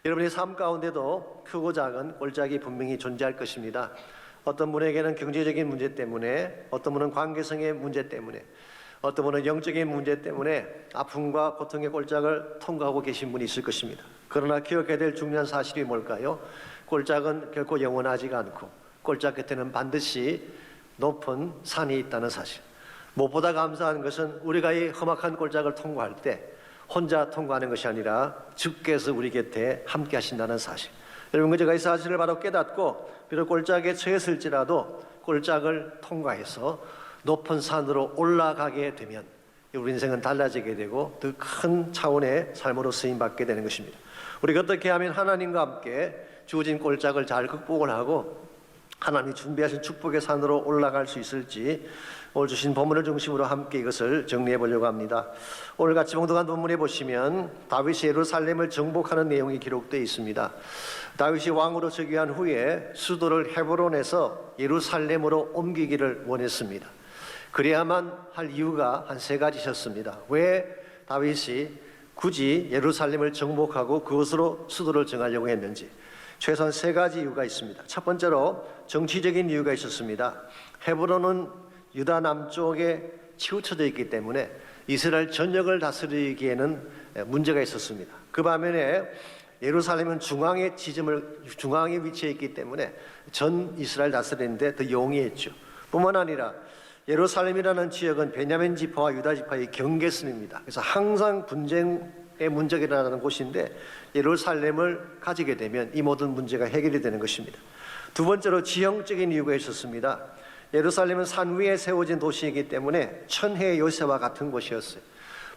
여러분의 삶 가운데도 크고 작은 꼴짝이 분명히 존재할 것입니다. 어떤 분에게는 경제적인 문제 때문에, 어떤 분은 관계성의 문제 때문에, 어떤 분은 영적인 문제 때문에 아픔과 고통의 꼴짝을 통과하고 계신 분이 있을 것입니다. 그러나 기억해야 될 중요한 사실이 뭘까요? 꼴짝은 결코 영원하지가 않고 꼴짝 곁에는 반드시 높은 산이 있다는 사실. 무엇보다 감사한 것은 우리가 이 험악한 꼴짝을 통과할 때 혼자 통과하는 것이 아니라 주께서 우리 곁에 함께 하신다는 사실. 여러분, 제가 이 사실을 바로 깨닫고 비록 꼴짝에 처했을지라도 꼴짝을 통과해서 높은 산으로 올라가게 되면 우리 인생은 달라지게 되고 더 큰 차원의 삶으로 쓰임받게 되는 것입니다. 우리가 어떻게 하면 하나님과 함께 주어진 꼴짝을 잘 극복을 하고 하나님이 준비하신 축복의 산으로 올라갈 수 있을지 오늘 주신 본문을 중심으로 함께 이것을 정리해 보려고 합니다. 오늘 같이 봉독한 본문에 보시면 다윗이 예루살렘을 정복하는 내용이 기록되어 있습니다. 다윗이 왕으로 즉위한 후에 수도를 헤브론에서 예루살렘으로 옮기기를 원했습니다. 그래야만 할 이유가 한 세 가지 있었습니다. 왜 다윗이 굳이 예루살렘을 정복하고 그것으로 수도를 정하려고 했는지 최소한 세 가지 이유가 있습니다. 첫 번째로 정치적인 이유가 있었습니다. 헤브론은 유다 남쪽에 치우쳐져 있기 때문에 이스라엘 전역을 다스리기에는 문제가 있었습니다. 그 반면에 예루살렘은 중앙에 위치해 있기 때문에 전 이스라엘 다스리는데 더 용이했죠. 뿐만 아니라 예루살렘이라는 지역은 베냐민 지파와 유다 지파의 경계선입니다. 그래서 항상 분쟁의 문제가 일어나는 곳인데 예루살렘을 가지게 되면 이 모든 문제가 해결이 되는 것입니다. 두 번째로 지형적인 이유가 있었습니다. 예루살렘은 산 위에 세워진 도시이기 때문에 천혜의 요새와 같은 곳이었어요.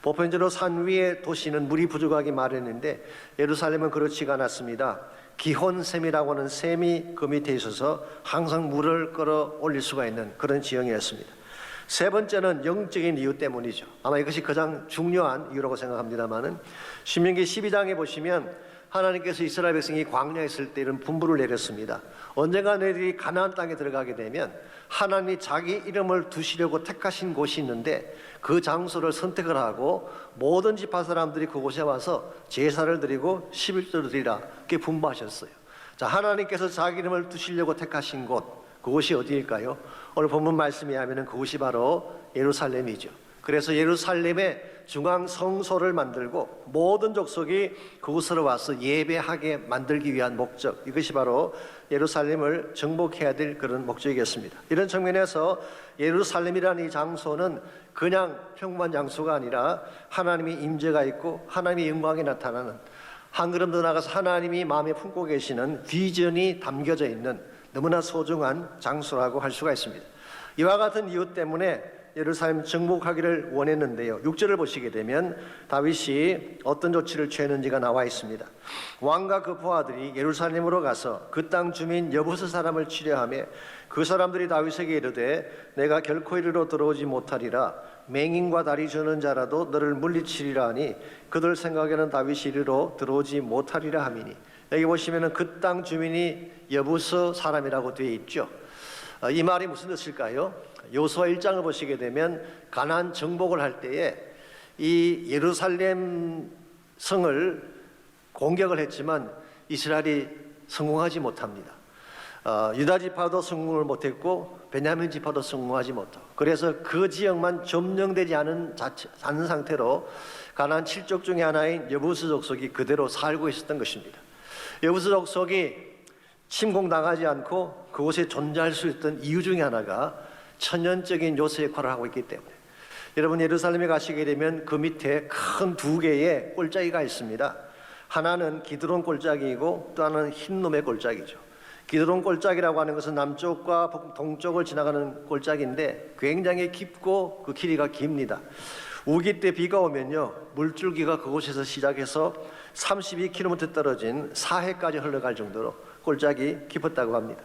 보편적으로 산 위의 도시는 물이 부족하기 마련인데 예루살렘은 그렇지가 않았습니다. 기혼샘이라고 하는 샘이 그 밑에 있어서 항상 물을 끌어올릴 수가 있는 그런 지형이었습니다. 세 번째는 영적인 이유 때문이죠. 아마 이것이 가장 중요한 이유라고 생각합니다만은 신명기 12장에 보시면 하나님께서 이스라엘 백성이 광야에 있을 때 이런 분부를 내렸습니다. 언젠가 너희들이 가나안 땅에 들어가게 되면 하나님이 자기 이름을 두시려고 택하신 곳이 있는데 그 장소를 선택을 하고 모든 지파 사람들이 그곳에 와서 제사를 드리고 11조를 드리라 그렇게 분부하셨어요. 자, 하나님께서 자기 이름을 두시려고 택하신 곳, 그곳이 어디일까요? 오늘 본문 말씀에 하면은 그곳이 바로 예루살렘이죠. 그래서 예루살렘에 중앙 성소를 만들고 모든 족속이 그곳으로 와서 예배하게 만들기 위한 목적, 이것이 바로 예루살렘을 정복해야 될 그런 목적이었습니다. 이런 측면에서 예루살렘이라는 이 장소는 그냥 평범한 장소가 아니라 하나님의 임재가 있고 하나님의 영광이 나타나는, 한 걸음 더 나가서 하나님이 마음에 품고 계시는 비전이 담겨져 있는 너무나 소중한 장소라고 할 수가 있습니다. 이와 같은 이유 때문에 예루살렘 정복하기를 원했는데요. 6절을 보시게 되면 다윗이 어떤 조치를 취했는지가 나와 있습니다. 왕과 그 부하들이 예루살렘으로 가서 그 땅 주민 여부스 사람을 치려하며 그 사람들이 다윗에게 이르되 내가 결코 이리로 들어오지 못하리라. 맹인과 다리 저는 자라도 너를 물리치리라 하니 그들 생각에는 다윗이 이리로 들어오지 못하리라 하미니. 여기 보시면 그 땅 주민이 여부스 사람이라고 되어 있죠. 이 말이 무슨 뜻일까요? 여호수아 1장을 보시게 되면 가나안 정복을 할 때에 이 예루살렘 성을 공격을 했지만 이스라엘이 성공하지 못합니다. 유다 지파도 성공을 못했고 베냐민 지파도 성공하지 못하고, 그래서 그 지역만 점령되지 않은 상태로 가나안 7족 중에 하나인 여부스 족속이 그대로 살고 있었던 것입니다. 여부스 족속이 침공당하지 않고 그곳에 존재할 수 있던 이유 중에 하나가 천연적인 요새 역할을 하고 있기 때문에, 여러분 예루살렘에 가시게 되면 그 밑에 큰 두 개의 골짜기가 있습니다. 하나는 기드론 골짜기이고 또 하나는 흰놈의 골짜기죠. 기드론 골짜기라고 하는 것은 남쪽과 동쪽을 지나가는 골짜기인데 굉장히 깊고 그 길이가 깁니다. 우기 때 비가 오면요, 물줄기가 그곳에서 시작해서 32km 떨어진 사해까지 흘러갈 정도로 골짜기 깊었다고 합니다.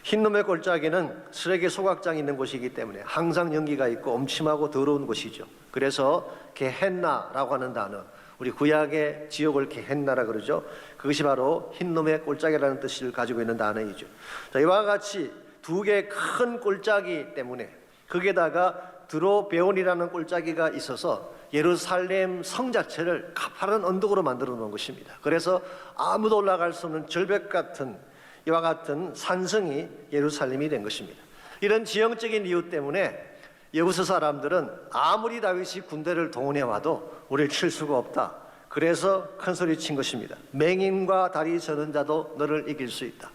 흰놈의 골짜기는 쓰레기 소각장이 있는 곳이기 때문에 항상 연기가 있고 엄침하고 더러운 곳이죠. 그래서 게헨나라고 하는 단어, 우리 구약의 지옥을 게헨나라 그러죠. 그것이 바로 흰놈의 골짜기라는 뜻을 가지고 있는 단어이죠. 자, 이와 같이 두 개의 큰 골짜기 때문에, 거기에다가 드로베온이라는 골짜기가 있어서 예루살렘 성 자체를 가파른 언덕으로 만들어 놓은 것입니다. 그래서 아무도 올라갈 수 없는 절벽 같은 이와 같은 산성이 예루살렘이 된 것입니다. 이런 지형적인 이유 때문에 여부서 사람들은 아무리 다윗이 군대를 동원해 와도 우리를 칠 수가 없다. 그래서 큰 소리 친 것입니다. 맹인과 다리 저는 자도 너를 이길 수 있다.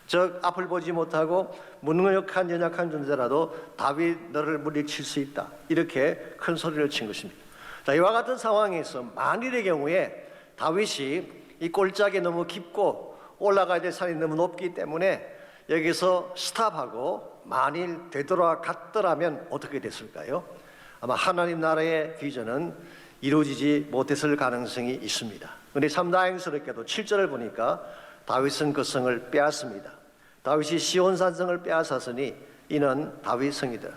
즉 앞을 보지 못하고 무능력한 연약한 존재라도 다윗 너를 물리칠 수 있다. 이렇게 큰 소리를 친 것입니다. 자, 이와 같은 상황에서 만일의 경우에 다윗이 이 골짜기에 너무 깊고 올라가야 될 산이 너무 높기 때문에 여기서 스탑하고 만일 되돌아갔더라면 어떻게 됐을까요? 아마 하나님 나라의 비전은 이루어지지 못했을 가능성이 있습니다. 그런데 참 다행스럽게도 7절을 보니까 다윗은 그 성을 빼앗습니다. 다윗이 시온 산성을 빼앗았으니 이는 다윗 성이다.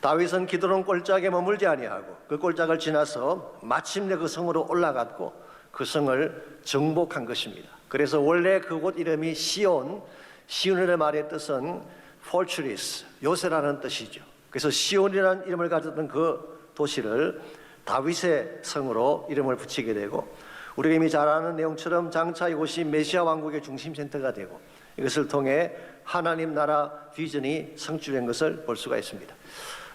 다윗은 기드론 골짜기에 머물지 아니하고 그 골짜기를 지나서 마침내 그 성으로 올라갔고 그 성을 정복한 것입니다. 그래서 원래 그곳 이름이 시온의 말의 뜻은 fortress, 요새라는 뜻이죠. 그래서 시온이라는 이름을 가졌던 그 도시를 다윗의 성으로 이름을 붙이게 되고 우리가 이미 잘 아는 내용처럼 장차 이곳이 메시아 왕국의 중심센터가 되고 이것을 통해 하나님 나라 비전이 성취된 것을 볼 수가 있습니다.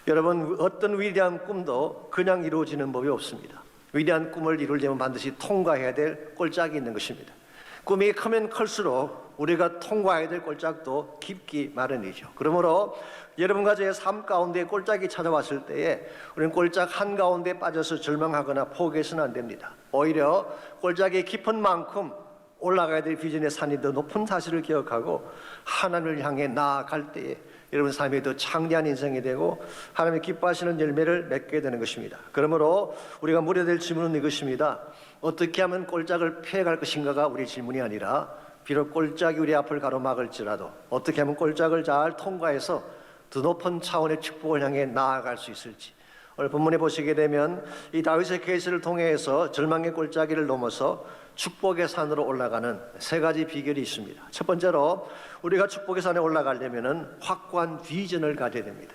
여러분, 어떤 위대한 꿈도 그냥 이루어지는 법이 없습니다. 위대한 꿈을 이루려면 반드시 통과해야 될 꼴짝이 있는 것입니다. 꿈이 크면 클수록 우리가 통과해야 될 꼴짝도 깊기 마련이죠. 그러므로 여러분과 저의 삶 가운데 꼴짝이 찾아왔을 때에 우리는 꼴짝 한가운데 빠져서 절망하거나 포기해서는 안 됩니다. 오히려 꼴짝이 깊은 만큼 올라가야 될 비전의 산이 더 높은 사실을 기억하고 하나님을 향해 나아갈 때에 여러분 삶이 더 창대한 인생이 되고 하나님이 기뻐하시는 열매를 맺게 되는 것입니다. 그러므로 우리가 물어야 될 질문은 이것입니다. 어떻게 하면 꼴짝을 피해갈 것인가가 우리 질문이 아니라 비록 꼴짝이 우리 앞을 가로막을지라도 어떻게 하면 꼴짝을 잘 통과해서 더 높은 차원의 축복을 향해 나아갈 수 있을지 오늘 본문에 보시게 되면 이 다윗의 케이스를 통해서 절망의 골짜기를 넘어서 축복의 산으로 올라가는 세 가지 비결이 있습니다. 첫 번째로 우리가 축복의 산에 올라가려면 확고한 비전을 가져야 됩니다.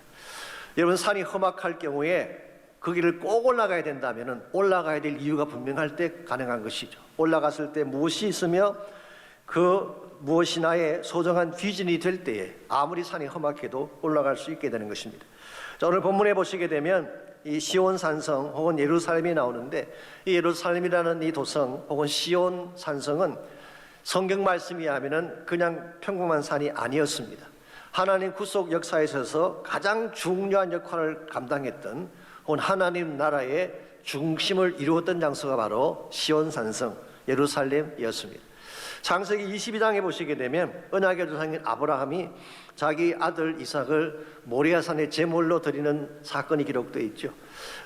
여러분, 산이 험악할 경우에 그 길을 꼭 올라가야 된다면 올라가야 될 이유가 분명할 때 가능한 것이죠. 올라갔을 때 무엇이 있으며 그 무엇이 나의 소중한 비전이 될 때에 아무리 산이 험악해도 올라갈 수 있게 되는 것입니다. 자, 오늘 본문에 보시게 되면 이 시온 산성 혹은 예루살렘이 나오는데 이 예루살렘이라는 이 도성 혹은 시온 산성은 성경 말씀에 의하면 그냥 평범한 산이 아니었습니다. 하나님 구속 역사에 있어서 가장 중요한 역할을 감당했던 혹은 하나님 나라의 중심을 이루었던 장소가 바로 시온 산성 예루살렘이었습니다. 창세기 22장에 보시게 되면 언약의 조상인 아브라함이 자기 아들 이삭을 모리아산에 제물로 드리는 사건이 기록되어 있죠.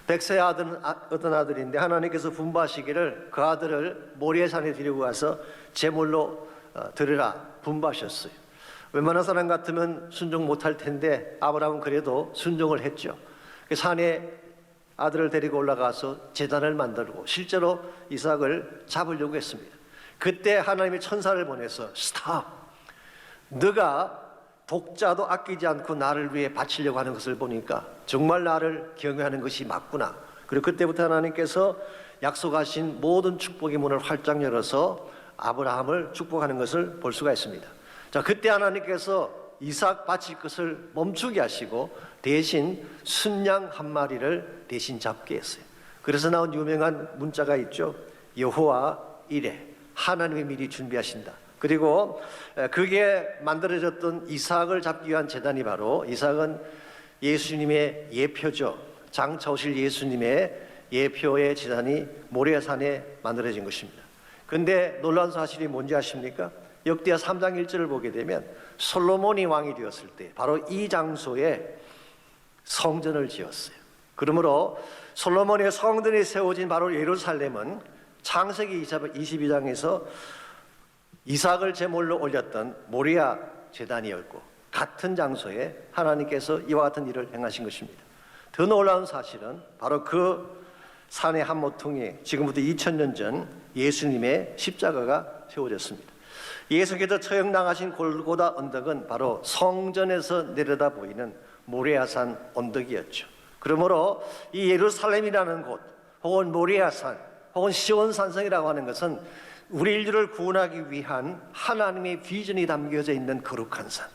백세의 아들은 어떤 아들인데 하나님께서 분부하시기를 그 아들을 모리아산에 데리고 가서 제물로 드리라 분부하셨어요. 웬만한 사람 같으면 순종 못할 텐데 아브라함은 그래도 순종을 했죠. 그 산에 아들을 데리고 올라가서 제단을 만들고 실제로 이삭을 잡으려고 했습니다. 그때 하나님이 천사를 보내서 스탑! 너가 독자도 아끼지 않고 나를 위해 바치려고 하는 것을 보니까 정말 나를 경외하는 것이 맞구나. 그리고 그때부터 하나님께서 약속하신 모든 축복의 문을 활짝 열어서 아브라함을 축복하는 것을 볼 수가 있습니다. 자, 그때 하나님께서 이삭 바칠 것을 멈추게 하시고 대신 순양 한 마리를 대신 잡게 했어요. 그래서 나온 유명한 문자가 있죠. 여호와 이레, 하나님이 미리 준비하신다. 그리고 그게 만들어졌던 이삭을 잡기 위한 제단이 바로 이삭은 예수님의 예표죠. 장차 오실 예수님의 예표의 제단이 모리아산에 만들어진 것입니다. 그런데 놀라운 사실이 뭔지 아십니까? 역대하 3장 1절을 보게 되면 솔로몬이 왕이 되었을 때 바로 이 장소에 성전을 지었어요. 그러므로 솔로몬의 성전이 세워진 바로 예루살렘은 창세기 22장에서 이삭을 제물로 올렸던 모리아 제단이었고 같은 장소에 하나님께서 이와 같은 일을 행하신 것입니다. 더 놀라운 사실은 바로 그 산의 한 모퉁이에 지금부터 2000년 전 예수님의 십자가가 세워졌습니다. 예수께서 처형당하신 골고다 언덕은 바로 성전에서 내려다 보이는 모리아산 언덕이었죠. 그러므로 이 예루살렘이라는 곳, 혹은 모리아산, 혹은 시온산성이라고 하는 것은 우리 인류를 구원하기 위한 하나님의 비전이 담겨져 있는 거룩한 산.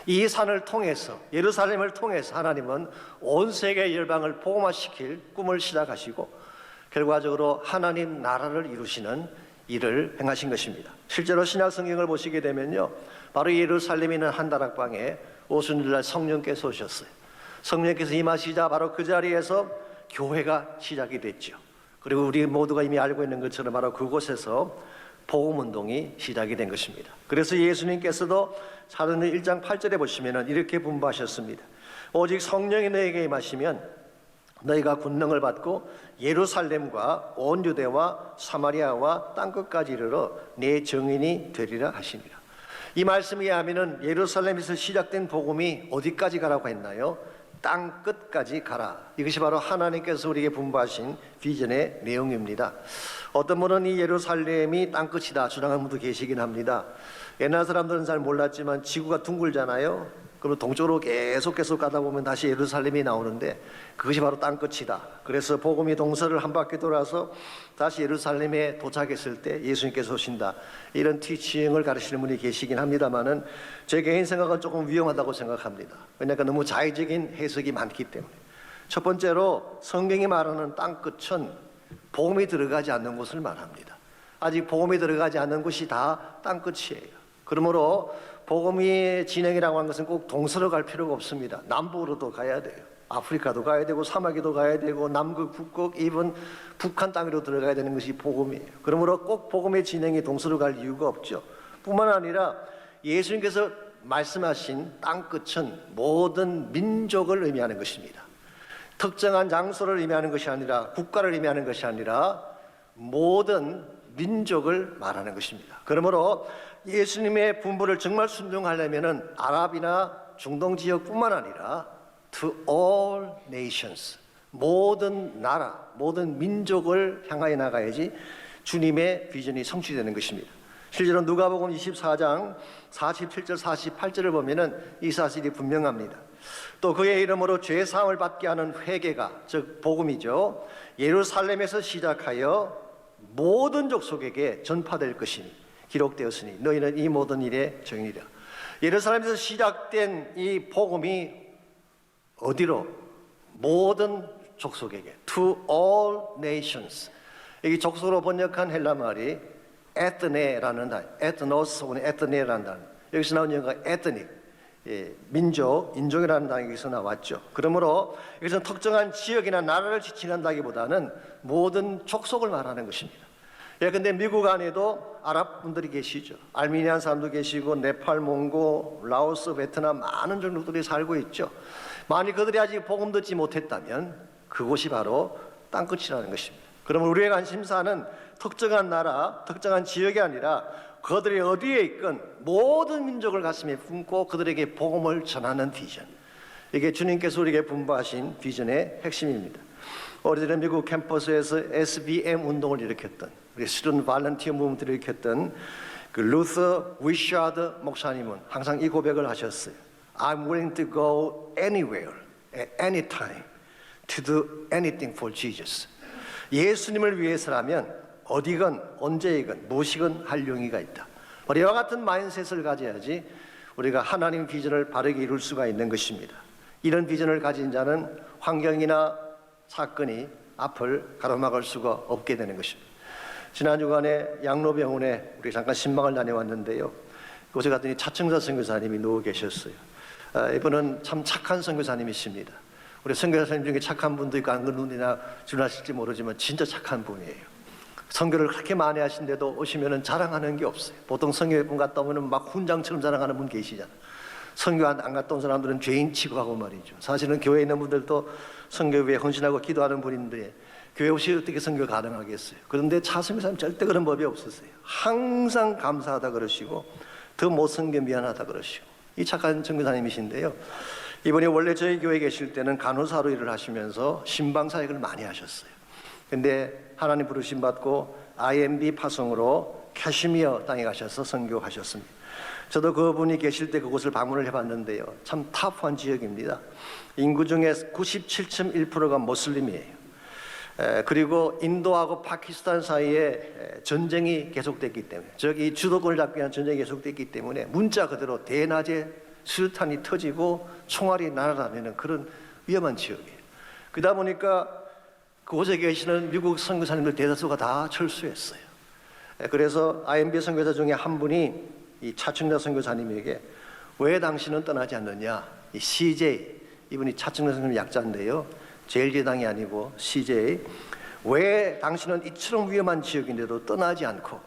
이 산을 통해서, 예루살렘을 통해서 하나님은 온 세계 열방을 복음화시킬 꿈을 시작하시고 결과적으로 하나님 나라를 이루시는 일을 행하신 것입니다. 실제로 신약 성경을 보시게 되면요, 바로 예루살렘에 있는 한 다락방에 오순절날 성령께서 오셨어요. 성령께서 임하시자 바로 그 자리에서 교회가 시작이 됐죠. 그리고 우리 모두가 이미 알고 있는 것처럼 바로 그곳에서 복음운동이 시작이 된 것입니다. 그래서 예수님께서도 사도행전 1장 8절에 보시면 이렇게 분부하셨습니다. 오직 성령이 너에게 임하시면 너희가 권능을 받고 예루살렘과 온 유대와 사마리아와 땅끝까지 이르러 내 증인이 되리라 하시니라. 이 말씀에 의하면 예루살렘에서 시작된 복음이 어디까지 가라고 했나요? 땅 끝까지 가라. 이것이 바로 하나님께서 우리에게 분부하신 비전의 내용입니다. 어떤 분은 이 예루살렘이 땅 끝이다 주장하는 분도 계시긴 합니다. 옛날 사람들은 잘 몰랐지만 지구가 둥글잖아요. 그럼 동쪽으로 계속 가다 보면 다시 예루살렘이 나오는데 그것이 바로 땅 끝이다. 그래서 복음이 동서를 한 바퀴 돌아서 다시 예루살렘에 도착했을 때 예수님께서 오신다. 이런 티칭을 가르치는 분이 계시긴 합니다만은 제 개인 생각은 조금 위험하다고 생각합니다. 왜냐하면 너무 자의적인 해석이 많기 때문에. 첫 번째로 성경이 말하는 땅 끝은 복음이 들어가지 않는 곳을 말합니다. 아직 복음이 들어가지 않는 곳이 다 땅 끝이에요. 그러므로 복음의 진행이라고 하는 것은 꼭 동서로 갈 필요가 없습니다. 남부로도 가야 돼요. 아프리카도 가야 되고 사막에도 가야 되고 남극, 북극, 이번 북한 땅으로 들어가야 되는 것이 복음이에요. 그러므로 꼭 복음의 진행이 동서로 갈 이유가 없죠. 뿐만 아니라 예수님께서 말씀하신 땅 끝은 모든 민족을 의미하는 것입니다. 특정한 장소를 의미하는 것이 아니라 국가를 의미하는 것이 아니라 모든 민족을 말하는 것입니다. 그러므로 예수님의 분부를 정말 순종하려면은 아랍이나 중동 지역뿐만 아니라 to all nations, 모든 나라, 모든 민족을 향하여 나가야지 주님의 비전이 성취되는 것입니다. 실제로 누가복음 24장 47절 48절을 보면은 이 사실이 분명합니다. 또 그의 이름으로 죄 사함을 받게 하는 회개가, 즉 복음이죠, 예루살렘에서 시작하여 모든 족속에게 전파될 것이니 기록되었으니 너희는 이 모든 일의 증인이라. 예루살렘에서 시작된 이 복음이 어디로? 모든 족속에게, to all nations. 여기 족속으로 번역한 헬라 말이 에트네라는 단어, 에트노스 혹은 에트네라는 단어. 여기서 나온 영어가 에트닉, 민족, 인종이라는 단어가 여기서 나왔죠. 그러므로 여기서는 특정한 지역이나 나라를 지칭한다기보다는 모든 족속을 말하는 것입니다. 근데 미국 안에도 아랍 분들이 계시죠. 알메니안 사람도 계시고 네팔, 몽고, 라오스, 베트남 많은 종족들이 살고 있죠. 만약 그들이 아직 복음 듣지 못했다면 그곳이 바로 땅끝이라는 것입니다. 그러면 우리의 관심사는 특정한 나라, 특정한 지역이 아니라 그들이 어디에 있건 모든 민족을 가슴에 품고 그들에게 복음을 전하는 비전. 이게 주님께서 우리에게 분부하신 비전의 핵심입니다. 오래전에 미국 캠퍼스에서 SBM 운동을 일으켰던, 우리 스튜던트 발런티어 무브먼트를 일으켰던 그 루터 위샤드 목사님은 항상 이 고백을 하셨어요. I'm willing to go anywhere, at any time, to do anything for Jesus. 예수님을 위해서라면 어디건 언제이건 무엇이건 할 용의가 있다. 바로 이와 같은 마인셋을 가져야지 우리가 하나님 비전을 바르게 이룰 수가 있는 것입니다. 이런 비전을 가진 자는 환경이나 사건이 앞을 가로막을 수가 없게 되는 것입니다. 지난 주간에 양로병원에 우리 잠깐 신방을 다녀왔는데요. 그곳에 갔더니 차청자 선교사님이 누워 계셨어요. 이분은 참 착한 선교사님이십니다. 우리 선교사님 중에 착한 분도 있고 안 그런 분이나 지나실지 모르지만 진짜 착한 분이에요. 선교를 그렇게 많이 하신데도 오시면은 자랑하는 게 없어요. 보통 선교회 분 갔다 오면은 막 훈장처럼 자랑하는 분 계시잖아요. 선교 안 갔다 온 사람들은 죄인 취급하고 말이죠. 사실은 교회에 있는 분들도 선교에 헌신하고 기도하는 분인데 교회 없이 어떻게 선교 가능하겠어요? 그런데 차선교사님 절대 그런 법이 없었어요. 항상 감사하다 그러시고 더 못 선교 미안하다 그러시고, 이 착한 선교사님이신데요. 이분이 원래 저희 교회에 계실 때는 간호사로 일을 하시면서 신방 사역을 많이 하셨어요. 근데 하나님 부르심 받고 IMB 파송으로 캐시미어 땅에 가셔서 선교하셨습니다. 저도 그분이 계실 때 그곳을 방문을 해봤는데요. 참 타프한 지역입니다. 인구 중에 97.1%가 모슬림이에요. 그리고 인도하고 파키스탄 사이에 전쟁이 계속됐기 때문에, 저기 주도권을 잡기 위한 전쟁이 계속됐기 때문에 문자 그대로 대낮에 수류탄이 터지고 총알이 날아다니는 그런 위험한 지역이에요. 그러다 보니까 그곳에 계시는 미국 선교사님들 대다수가 다 철수했어요. 그래서 IMB 선교사 중에 한 분이 이 차충래 선교사님에게 왜 당신은 떠나지 않느냐, 이 CJ, 이분이 차충래 선교사님 약자인데요, 제일제당이 아니고 CJ, 왜 당신은 이처럼 위험한 지역인데도 떠나지 않고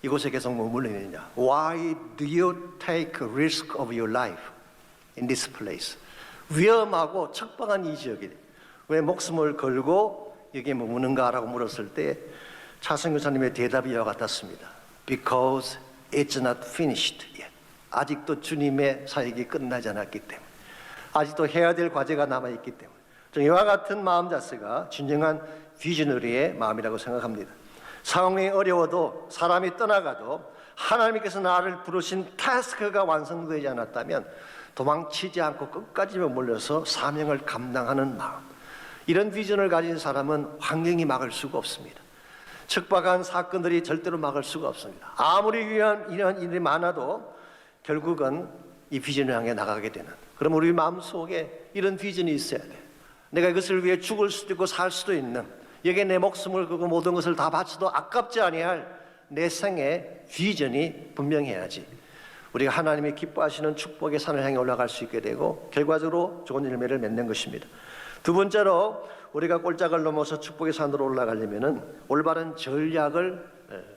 이곳에 계속 머물러 있느냐, Why do you take a risk of your life in this place? 위험하고 척박한 이 지역에 왜 목숨을 걸고 여기에 머무는가라고 물었을 때 차선교사님의 대답이 이와 같았습니다. Because it's not finished yet. 아직도 주님의 사역이 끝나지 않았기 때문에, 아직도 해야 될 과제가 남아있기 때문에. 저는 이와 같은 마음 자세가 진정한 비즈너리의 마음이라고 생각합니다. 상황이 어려워도, 사람이 떠나가도 하나님께서 나를 부르신 타스크가 완성되지 않았다면 도망치지 않고 끝까지 머물러서 사명을 감당하는 마음, 이런 비전을 가진 사람은 환경이 막을 수가 없습니다. 척박한 사건들이 절대로 막을 수가 없습니다. 아무리 이런 일이 많아도 결국은 이 비전을 향해 나가게 되는, 그럼 우리 마음속에 이런 비전이 있어야 돼. 내가 이것을 위해 죽을 수도 있고 살 수도 있는, 여기에 내 목숨을 걸고 모든 것을 다 바쳐도 아깝지 아니할 내 생의 비전이 분명해야지 우리가 하나님이 기뻐하시는 축복의 산을 향해 올라갈 수 있게 되고 결과적으로 좋은 열매를 맺는 것입니다. 두 번째로, 우리가 꼴짝을 넘어서 축복의 산으로 올라가려면은 올바른 전략을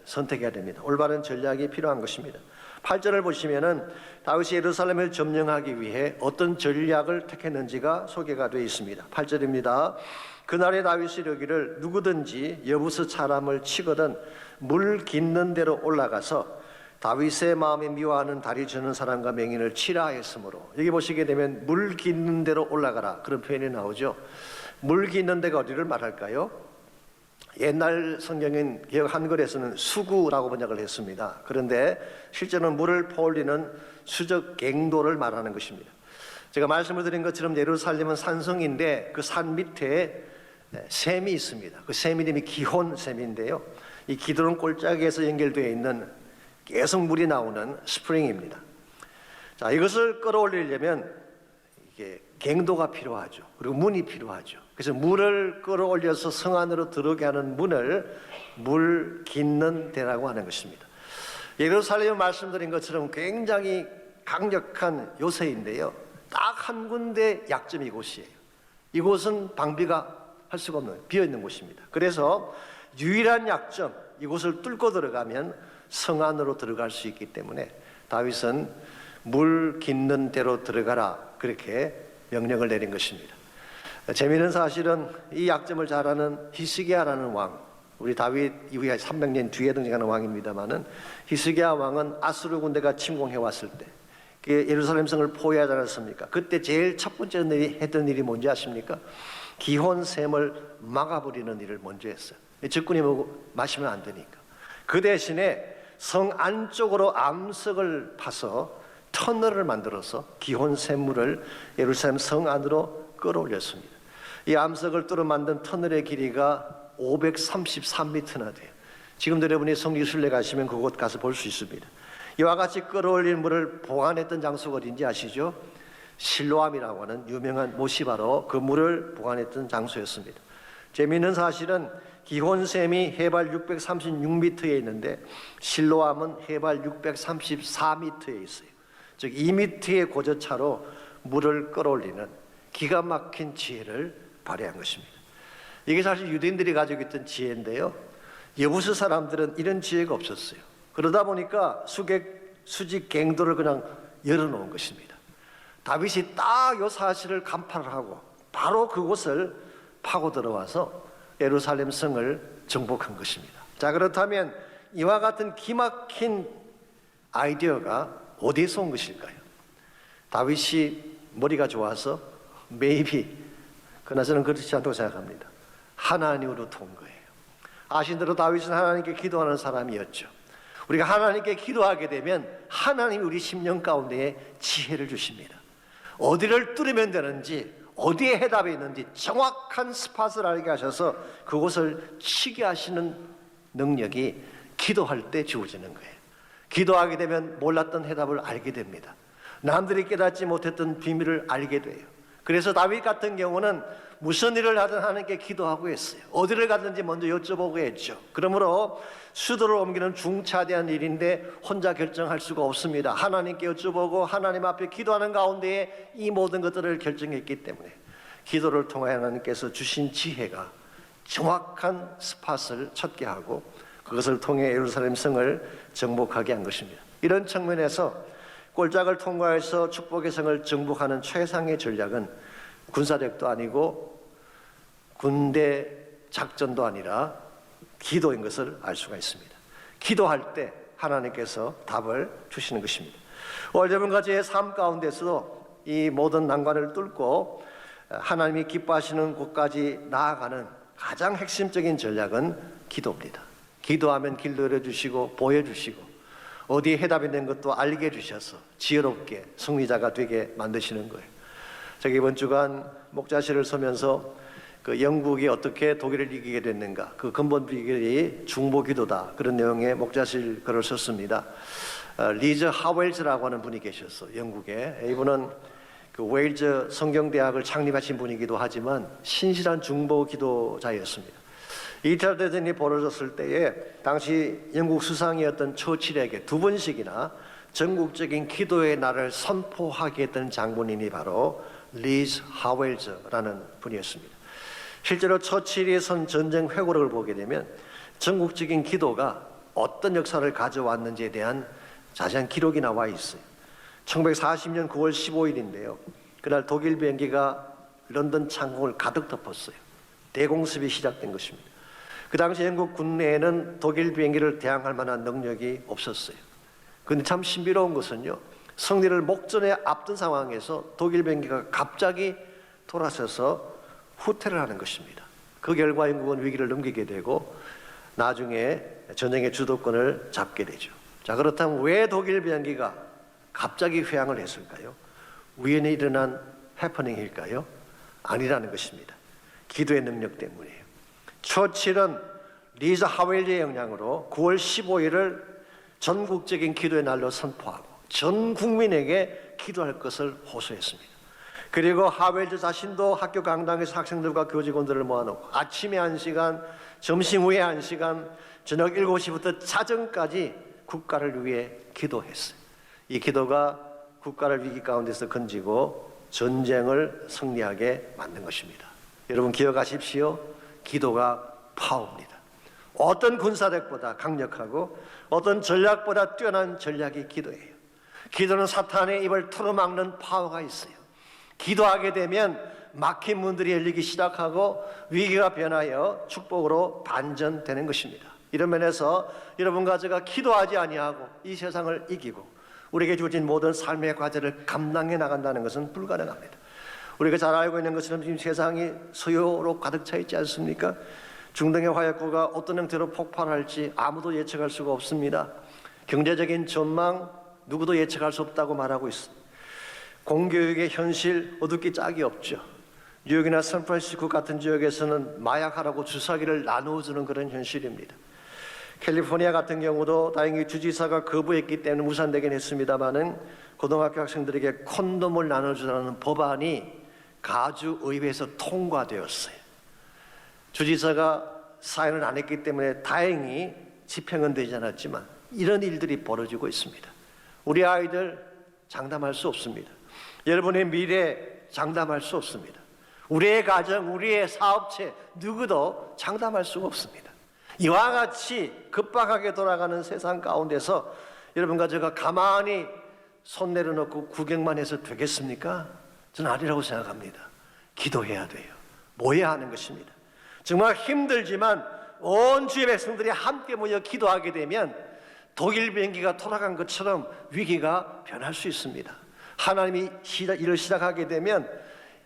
선택해야 됩니다. 올바른 전략이 필요한 것입니다. 8절을 보시면은 다윗이 예루살렘을 점령하기 위해 어떤 전략을 택했는지가 소개가 되어 있습니다. 8절입니다. 그날에 다윗이 이르기를 누구든지 여부스 사람을 치거든 물 깃는 대로 올라가서 다윗의 마음에 미워하는 다리 저는 사람과 맹인을 치라 했으므로, 여기 보시게 되면 물 깃는 대로 올라가라 그런 표현이 나오죠. 물 깃는 데가 어디를 말할까요? 옛날 성경인 개역 한글에서는 수구라고 번역을 했습니다. 그런데 실제로는 물을 퍼올리는 수적 갱도를 말하는 것입니다. 제가 말씀을 드린 것처럼 예루살렘은 산성인데 그 산 밑에 샘이 있습니다. 그 샘 이름이 기혼 샘인데요, 이 기드론 골짜기에서 연결되어 있는 계속 물이 나오는 스프링입니다. 자, 이것을 끌어올리려면 이게 갱도가 필요하죠. 그리고 문이 필요하죠. 그래서 물을 끌어올려서 성 안으로 들어오게 하는 문을 물 깃는 데라고 하는 것입니다. 예루살렘 말씀드린 것처럼 굉장히 강력한 요새인데요, 딱 한 군데 약점이 이곳이에요. 이곳은 방비가 할 수가 없는 비어있는 곳입니다. 그래서 유일한 약점, 이곳을 뚫고 들어가면 성 안으로 들어갈 수 있기 때문에 다윗은 물 깃는 대로 들어가라 그렇게 명령을 내린 것입니다. 재미있는 사실은 이 약점을 잘 아는 히스기야라는 왕, 우리 다윗 이후에 300년 뒤에 등장하는 왕입니다마는, 히스기야 왕은 아수르 군대가 침공해 왔을 때 예루살렘 성을 포위하지 않았습니까? 그때 제일 첫 번째 했던 일이 뭔지 아십니까? 기혼샘을 막아버리는 일을 먼저 했어요. 적군이 마시면 안 되니까. 그 대신에 성 안쪽으로 암석을 파서 터널을 만들어서 기혼샘물을 예루살렘 성 안으로 끌어올렸습니다. 이 암석을 뚫어 만든 터널의 길이가 533m나 돼요. 지금도 여러분이 성지순례 가시면 그곳 가서 볼 수 있습니다. 이와 같이 끌어올린 물을 보관했던 장소가 어딘지 아시죠? 실로암이라고 하는 유명한 못이 바로 그 물을 보관했던 장소였습니다. 재미있는 사실은 기혼샘이 해발 636m에 있는데 실로암은 해발 634m에 있어요. 즉 2m의 고저차로 물을 끌어올리는 기가 막힌 지혜를 발휘한 것입니다. 이게 사실 유대인들이 가지고 있던 지혜인데요, 여부스 사람들은 이런 지혜가 없었어요. 그러다 보니까 수직 갱도를 그냥 열어놓은 것입니다. 다윗이 딱 이 사실을 간파를 하고 바로 그곳을 파고 들어와서 예루살렘 성을 정복한 것입니다. 자, 그렇다면 이와 같은 기막힌 아이디어가 어디서 온 것일까요? 다윗이 머리가 좋아서? maybe. 그러나 저는 그렇지 않다고 생각합니다. 하나님으로부터 온 거예요. 아신 대로 다윗은 하나님께 기도하는 사람이었죠. 우리가 하나님께 기도하게 되면 하나님이 우리 심령 가운데에 지혜를 주십니다. 어디를 뚫으면 되는지, 어디에 해답이 있는지 정확한 스팟을 알게 하셔서 그곳을 치게 하시는 능력이 기도할 때 주어지는 거예요. 기도하게 되면 몰랐던 해답을 알게 됩니다. 남들이 깨닫지 못했던 비밀을 알게 돼요. 그래서 다윗 같은 경우는 무슨 일을 하든 하나님께 기도하고 했어요. 어디를 가든지 먼저 여쭤보고 했죠. 그러므로 수도를 옮기는 중차대한 일인데 혼자 결정할 수가 없습니다. 하나님께 여쭤보고 하나님 앞에 기도하는 가운데에 이 모든 것들을 결정했기 때문에 기도를 통해 하나님께서 주신 지혜가 정확한 스팟을 찾게 하고 그것을 통해 예루살렘 성을 정복하게 한 것입니다. 이런 측면에서 꼴짝을 통과해서 축복의 성을 정복하는 최상의 전략은 군사력도 아니고 군대 작전도 아니라 기도인 것을 알 수가 있습니다. 기도할 때 하나님께서 답을 주시는 것입니다. 오늘 여러분과 제 삶 가운데서도 이 모든 난관을 뚫고 하나님이 기뻐하시는 곳까지 나아가는 가장 핵심적인 전략은 기도입니다. 기도하면 길도 열어주시고 보여주시고 어디에 해답이 있는 것도 알게 해주셔서 지혜롭게 승리자가 되게 만드시는 거예요. 제가 이번 주간 목자실을 서면서 그 영국이 어떻게 독일을 이기게 됐는가, 그 근본 비결이 중보기도다, 그런 내용의 목자실 글을 썼습니다. 리즈 하웰즈라고 하는 분이 계셨어, 영국에. 이분은 그 웨일즈 성경대학을 창립하신 분이기도 하지만 신실한 중보기도자였습니다. 이탈 대전이 벌어졌을 때에 당시 영국 수상이었던 처칠에게 두 번씩이나 전국적인 기도의 날을 선포하게 했던 장본인이 바로 리즈 하웰즈라는 분이었습니다. 실제로 처칠이 선 전쟁 회고록을 보게 되면 전국적인 기도가 어떤 역사를 가져왔는지에 대한 자세한 기록이 나와 있어요. 1940년 9월 15일인데요. 그날 독일 비행기가 런던 창공을 가득 덮었어요. 대공습이 시작된 것입니다. 그 당시 영국 군내에는 독일 비행기를 대항할 만한 능력이 없었어요. 그런데 참 신비로운 것은요, 승리를 목전에 앞둔 상황에서 독일 비행기가 갑자기 돌아서서 후퇴를 하는 것입니다. 그 결과 영국은 위기를 넘기게 되고 나중에 전쟁의 주도권을 잡게 되죠. 자, 그렇다면 왜 독일 비행기가 갑자기 회항을 했을까요? 우연히 일어난 해퍼닝일까요? 아니라는 것입니다. 기도의 능력 때문이에요. 처칠은 리즈 하웰즈의 영향으로 9월 15일을 전국적인 기도의 날로 선포하고 전 국민에게 기도할 것을 호소했습니다. 그리고 하웰즈 자신도 학교 강당에서 학생들과 교직원들을 모아놓고 아침에 1시간, 점심 후에 1시간, 저녁 7시부터 자정까지 국가를 위해 기도했어요. 이 기도가 국가를 위기 가운데서 건지고 전쟁을 승리하게 만든 것입니다. 여러분 기억하십시오. 기도가 파워입니다. 어떤 군사력보다 강력하고 어떤 전략보다 뛰어난 전략이 기도예요. 기도는 사탄의 입을 틀어막는 파워가 있어요. 기도하게 되면 막힌 문들이 열리기 시작하고 위기가 변하여 축복으로 반전되는 것입니다. 이런 면에서 여러분과 제가 기도하지 아니하고 이 세상을 이기고 우리에게 주어진 모든 삶의 과제를 감당해 나간다는 것은 불가능합니다. 우리가 잘 알고 있는 것처럼 지금 세상이 수요로 가득 차 있지 않습니까? 중동의 화약고가 어떤 형태로 폭발할지 아무도 예측할 수가 없습니다. 경제적인 전망 누구도 예측할 수 없다고 말하고 있습니다. 공교육의 현실 어둡기 짝이 없죠. 뉴욕이나 샌프란시스코 같은 지역에서는 마약하라고 주사기를 나누어주는 그런 현실입니다. 캘리포니아 같은 경우도 다행히 주지사가 거부했기 때문에 무산되긴 했습니다마는 고등학교 학생들에게 콘돔을 나눠주라는 법안이 가주 의회에서 통과되었어요. 주지사가 사인을 안 했기 때문에 다행히 집행은 되지 않았지만 이런 일들이 벌어지고 있습니다. 우리 아이들 장담할 수 없습니다. 여러분의 미래 장담할 수 없습니다. 우리의 가정, 우리의 사업체 누구도 장담할 수가 없습니다. 이와 같이 급박하게 돌아가는 세상 가운데서 여러분과 제가 가만히 손 내려놓고 구경만 해서 되겠습니까? 저는 아니라고 생각합니다. 기도해야 돼요. 모여야 하는 것입니다. 정말 힘들지만 온 주의 백성들이 함께 모여 기도하게 되면 독일 비행기가 돌아간 것처럼 위기가 변할 수 있습니다. 하나님이 일을 시작하게 되면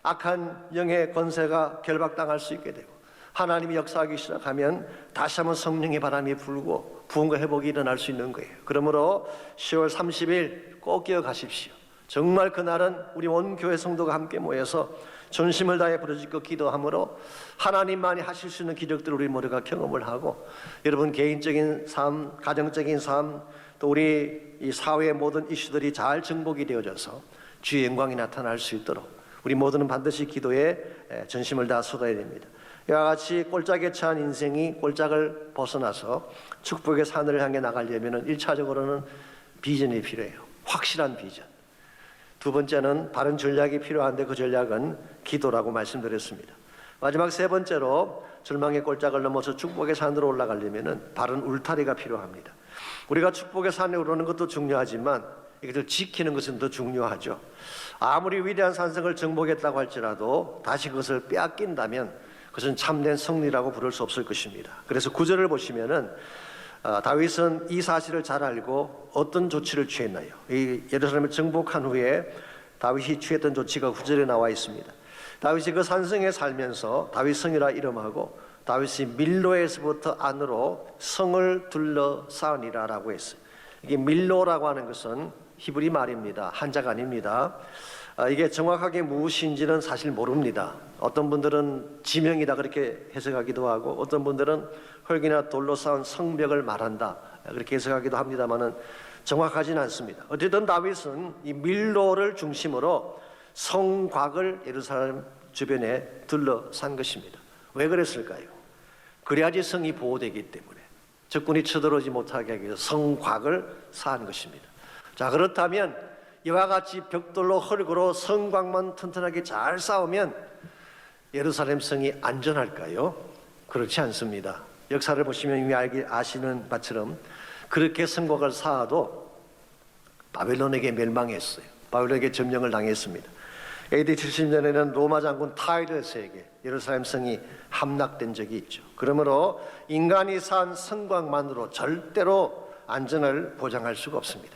악한 영의 권세가 결박당할 수 있게 되고 하나님이 역사하기 시작하면 다시 한번 성령의 바람이 불고 부흥과 회복이 일어날 수 있는 거예요. 그러므로 10월 30일 꼭 기억하십시오. 정말 그날은 우리 온 교회 성도가 함께 모여서 전심을 다해 부르짖고 기도함으로 하나님만이 하실 수 있는 기적들을 우리 모두가 경험을 하고, 여러분 개인적인 삶, 가정적인 삶, 또 우리 이 사회의 모든 이슈들이 잘 정복이 되어져서 주의 영광이 나타날 수 있도록 우리 모두는 반드시 기도에 전심을 다 쏟아야 됩니다. 이와 같이 꼴짝에 처한 인생이 꼴짝을 벗어나서 축복의 산을 향해 나가려면 1차적으로는 비전이 필요해요. 확실한 비전. 두 번째는 바른 전략이 필요한데 그 전략은 기도라고 말씀드렸습니다. 마지막 세 번째로 절망의 꼴짝을 넘어서 축복의 산으로 올라가려면 바른 울타리가 필요합니다. 우리가 축복의 산에 오르는 것도 중요하지만 이것을 지키는 것은 더 중요하죠. 아무리 위대한 산성을 정복했다고 할지라도 다시 그것을 빼앗긴다면 그것은 참된 승리라고 부를 수 없을 것입니다. 그래서 구절을 보시면은 다윗은 이 사실을 잘 알고 어떤 조치를 취했나요? 이 예루살렘을 정복한 후에 다윗이 취했던 조치가 구절에 나와 있습니다. 다윗이 그 산성에 살면서 다윗성이라 이름하고 다윗이 밀로에서부터 안으로 성을 둘러싸으니라라고 했어요. 이게 밀로라고 하는 것은 히브리 말입니다. 한자가 아닙니다. 이게 정확하게 무엇인지는 사실 모릅니다. 어떤 분들은 지명이다 그렇게 해석하기도 하고, 어떤 분들은 흙이나 돌로 쌓은 성벽을 말한다 그렇게 해석하기도 합니다만은 정확하지는 않습니다. 어쨌든 다윗은 이 밀로를 중심으로 성곽을 예루살렘 주변에 둘러싼 것입니다. 왜 그랬을까요? 그래야지 성이 보호되기 때문에, 적군이 쳐들어오지 못하게 하기 위해서 성곽을 쌓은 것입니다. 자, 그렇다면 이와 같이 벽돌로 흙으로 성곽만 튼튼하게 잘 쌓으면 예루살렘 성이 안전할까요? 그렇지 않습니다. 역사를 보시면 이미 아시는 바처럼 그렇게 성곽을 쌓아도 바벨론에게 멸망했어요. 바벨론에게 점령을 당했습니다. AD 70년에는 로마 장군 타이러스에게 예루살렘 성이 함락된 적이 있죠. 그러므로 인간이 쌓은 성곽만으로 절대로 안전을 보장할 수가 없습니다.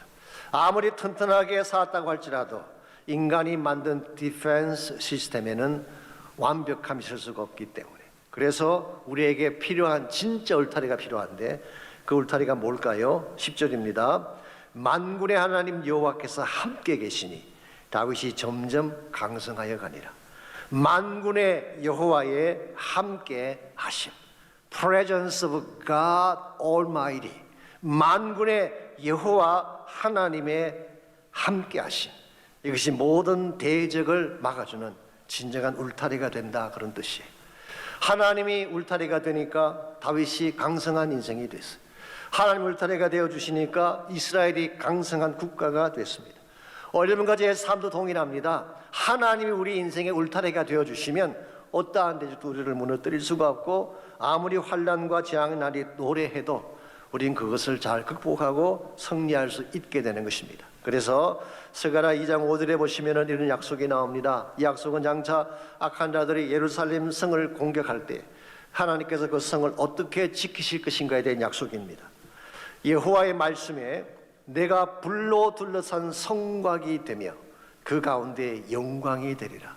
아무리 튼튼하게 쌓았다고 할지라도 인간이 만든 디펜스 시스템에는 완벽함이 있을 수가 없기 때문에, 그래서 우리에게 필요한 진짜 울타리가 필요한데 그 울타리가 뭘까요? 10절입니다. 만군의 하나님 여호와께서 함께 계시니 다윗이 점점 강성하여 가니라. 만군의 여호와의 함께 하심, Presence of God Almighty, 만군의 여호와 하나님의 함께 하심, 이것이 모든 대적을 막아주는 진정한 울타리가 된다, 그런 뜻이에요. 하나님이 울타리가 되니까 다윗이 강성한 인생이 됐어요. 하나님 울타리가 되어주시니까 이스라엘이 강성한 국가가 됐습니다. 여러분 가지의 삶도 동일합니다. 하나님이 우리 인생의 울타리가 되어주시면 어떠한 대적도 우리를 무너뜨릴 수가 없고, 아무리 환난과 재앙의 날이 노래해도 우린 그것을 잘 극복하고 승리할 수 있게 되는 것입니다. 그래서 스가랴 2장 5절에 보시면 이런 약속이 나옵니다. 이 약속은 장차 악한 자들이 예루살렘 성을 공격할 때 하나님께서 그 성을 어떻게 지키실 것인가에 대한 약속입니다. 여호와의 말씀에 내가 불로 둘러싼 성곽이 되며 그 가운데 영광이 되리라.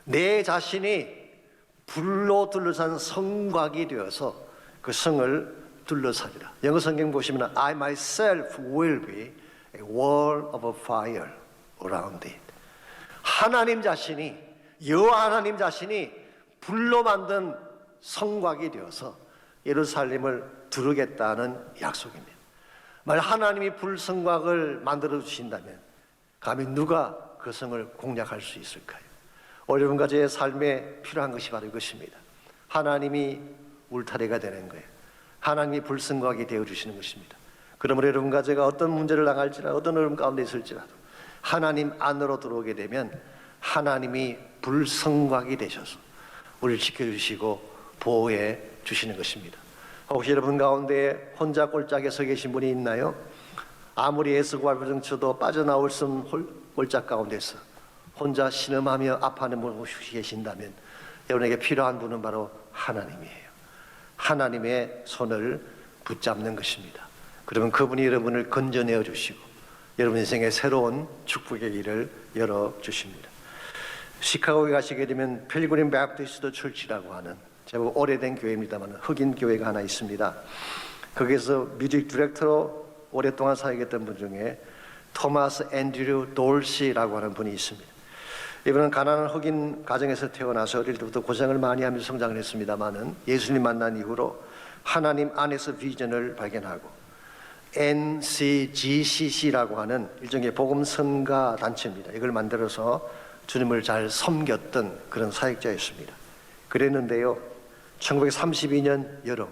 내 자신이 불로 둘러싼 성곽이 되어서 그 성을 둘러싸리라. 영어 성경 보시면 I myself will be a wall of fire around it. 하나님 자신이, 여호와 하나님 자신이 불로 만든 성곽이 되어서 예루살렘을 두르겠다는 약속입니다. 만약 하나님이 불성곽을 만들어 주신다면 감히 누가 그 성을 공략할 수 있을까요? 여러분과 제 삶에 필요한 것이 바로 이것입니다. 하나님이 울타리가 되는 거예요. 하나님이 불성곽이 되어주시는 것입니다. 그러므로 여러분과 제가 어떤 문제를 당할지라도, 어떤 어려움 가운데 있을지라도 하나님 안으로 들어오게 되면 하나님이 불성곽이 되셔서 우리를 지켜주시고 보호해 주시는 것입니다. 혹시 여러분 가운데 혼자 꼴짝에 서 계신 분이 있나요? 아무리 애쓰고 발버둥쳐도 빠져나올 수 없는 꼴짝 가운데서 혼자 신음하며 아파하는 분이 계신다면 여러분에게 필요한 분은 바로 하나님이에요. 하나님의 손을 붙잡는 것입니다. 그러면 그분이 여러분을 건져내어 주시고 여러분 인생의 새로운 축복의 길을 열어주십니다. 시카고에 가시게 되면 필그림 바프티스트 철치라고 하는 제법 오래된 교회입니다만 흑인 교회가 하나 있습니다. 거기서 뮤직 디렉터로 오랫동안 사역했던 분 중에 토마스 앤드류 돌시라고 하는 분이 있습니다. 이분은 가난한 흑인 가정에서 태어나서 어릴 때부터 고생을 많이 하면서 성장을 했습니다마는 예수님 만난 이후로 하나님 안에서 비전을 발견하고 NCGCC라고 하는 일종의 복음 선가 단체입니다. 이걸 만들어서 주님을 잘 섬겼던 그런 사역자였습니다. 그랬는데요, 1932년 여름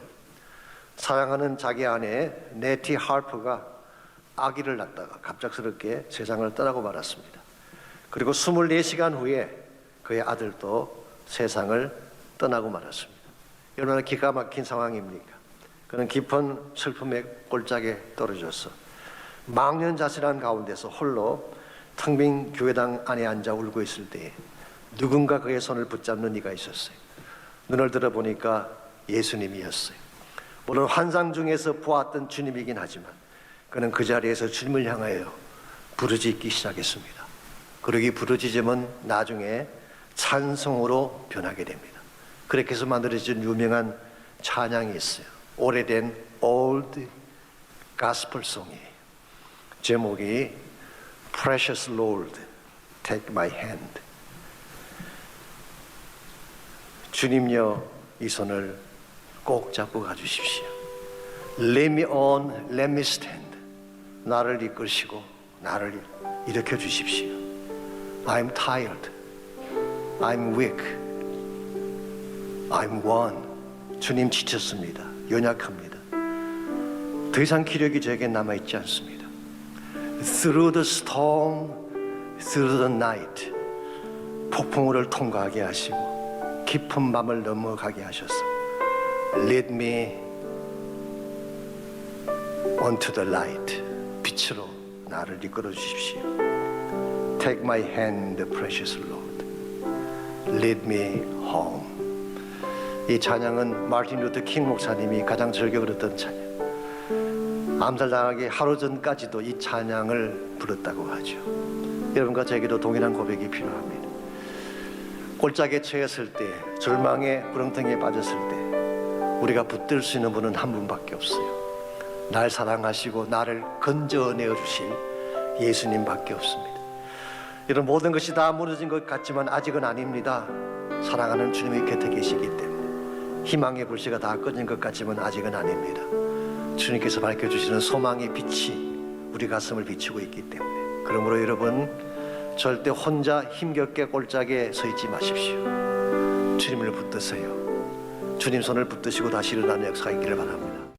사랑하는 자기 아내 네티 하퍼가 아기를 낳다가 갑작스럽게 세상을 떠나고 말았습니다. 그리고 24시간 후에 그의 아들도 세상을 떠나고 말았습니다. 얼마나 기가 막힌 상황입니까? 그는 깊은 슬픔의 골짜기에 떨어져서 망연자실한 가운데서 홀로 텅 빈 교회당 안에 앉아 울고 있을 때에 누군가 그의 손을 붙잡는 이가 있었어요. 눈을 들어보니까 예수님이었어요. 물론 환상 중에서 보았던 주님이긴 하지만 그는 그 자리에서 주님을 향하여 부르짖기 시작했습니다. 그리고 이 부르짖음은 나중에 찬송으로 변하게 됩니다. 그렇게 해서 만들어진 유명한 찬양이 있어요. 오래된 Old Gospel Song이에요. 제목이 Precious Lord, Take My Hand. 주님여, 이 손을 꼭 잡고 가주십시오. Lead me on, let me stand. 나를 이끄시고 나를 일으켜 주십시오. I'm tired. I'm weak. I'm worn. 주님 지쳤습니다. 연약합니다. 더 이상 기력이 제게 남아있지 않습니다. Through the storm, through the night. 폭풍우를 통과하게 하시고 깊은 밤을 넘어가게 하셔서 Lead me onto the light. 빛으로 나를 이끌어 주십시오. Take my hand, precious Lord. Lead me home. 이 찬양은 마틴 루터 킹 목사님이 가장 즐겨 부르던 찬양. 암살당하기 하루 전까지도 이 찬양을 부르다고 하죠. 여러분과 제게도 동일한 고백이 필요합니다. 골짜기에 처했을 때, 절망의 구렁텅이에 빠졌을 때 우리가 붙들 수 있는 분은 한 분밖에 없어요. 날 사랑하시고 나를 건져내어 주실 예수님밖에 없습니다. 이런 모든 것이 다 무너진 것 같지만 아직은 아닙니다. 사랑하는 주님이 곁에 계시기 때문에 희망의 불씨가 다 꺼진 것 같지만 아직은 아닙니다. 주님께서 밝혀주시는 소망의 빛이 우리 가슴을 비추고 있기 때문에 그러므로 여러분 절대 혼자 힘겹게 골짜기에 서 있지 마십시오. 주님을 붙드세요. 주님 손을 붙드시고 다시 일어나는 역사가 있기를 바랍니다.